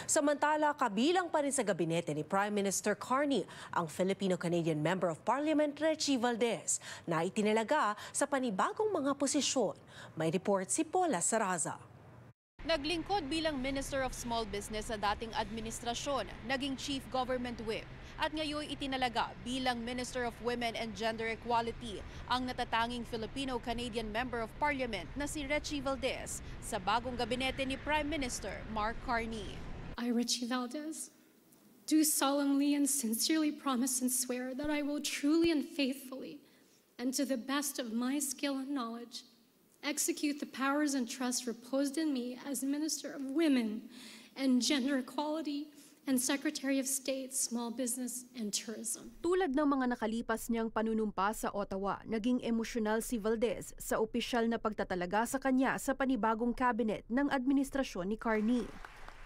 Samantala, kabilang pa rin sa gabinete ni Prime Minister Carney ang Filipino-Canadian Member of Parliament Rechie Valdez na itinalaga sa panibagong mga posisyon. May report si Paula Saraza. Naglingkod bilang Minister of Small Business sa dating administrasyon, naging Chief Government Whip, at ngayon itinalaga bilang Minister of Women and Gender Equality ang natatanging Filipino-Canadian Member of Parliament na si Rechie Valdez sa bagong gabinete ni Prime Minister Mark Carney. I, Rechie Valdez, do solemnly and sincerely promise and swear that I will truly and faithfully, and to the best of my skill and knowledge, execute the powers and trusts reposed in me as Minister of Women and Gender Equality and Secretary of State, Small Business and Tourism. Tulad ng mga nakalipas niyang panunumpa sa Ottawa, naging emosyonal si Valdez sa opisyal na pagtatalaga sa kanya sa panibagong cabinet ng administrasyon ni Carney.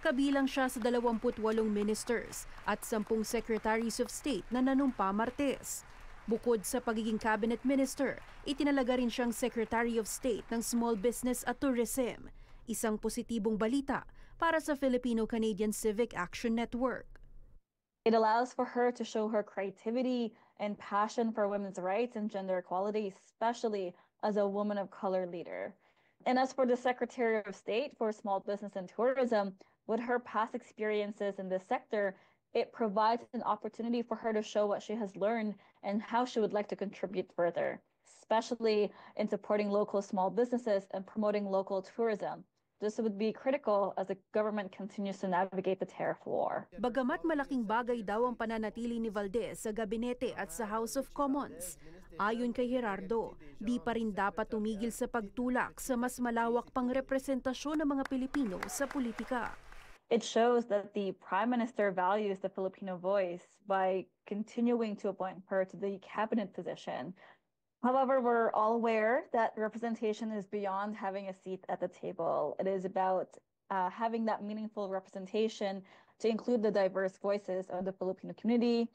Kabilang siya sa 28 ministers at 10 secretaries of state na nanumpa Martes. Bukod sa pagiging cabinet minister, itinalaga rin siyang Secretary of State ng Small Business at Tourism. Isang positibong balita para sa Filipino-Canadian Civic Action Network. It allows for her to show her creativity and passion for women's rights and gender equality, especially as a woman of color leader. And as for the Secretary of State for Small Business and Tourism, with her past experiences in this sector, it provides an opportunity for her to show what she has learned and how she would like to contribute further, especially in supporting local small businesses and promoting local tourism. This would be critical as the government continues to navigate the tariff war. Bagamat malaking bagay daw ang pananatili ni Valdez sa gabinete at sa House of Commons, ayon kay Gerardo, di pa rin dapat tumigil sa pagtulak sa mas malawak pang representasyon ng mga Pilipino sa politika. It shows that the Prime Minister values the Filipino voice by continuing to appoint her to the cabinet position. However, we're all aware that representation is beyond having a seat at the table. It is about having that meaningful representation to include the diverse voices of the Filipino community,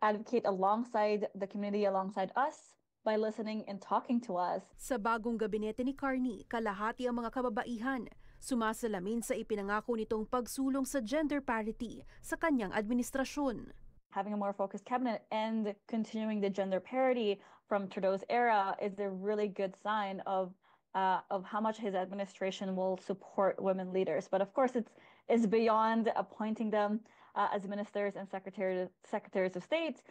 advocate alongside the community, alongside us, by listening and talking to us. Sa bagong gabinete ni Carney, kalahati ang mga kababaihan. Sumasalamin sa ipinangako nitong pagsulong sa gender parity sa kanyang administrasyon. Having a more focused cabinet and continuing the gender parity from Trudeau's era is a really good sign of how much his administration will support women leaders. But of course, it's beyond appointing them as ministers and secretaries of state.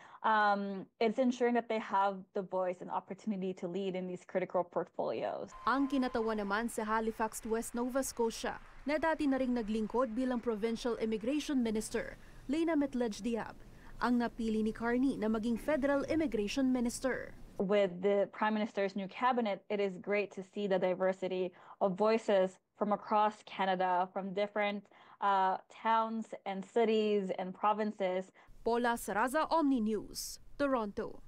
It's ensuring that they have the voice and opportunity to lead in these critical portfolios. Ang kinatawa naman sa Halifax, West Nova Scotia, na dati na ring naglingkod bilang Provincial Immigration Minister, Lena Metledge-Diab, ang napili ni Carney na maging Federal Immigration Minister. With the Prime Minister's new cabinet, it is great to see the diversity of voices from across Canada, from different towns and cities and provinces. Paula Saraza, Omni News, Toronto.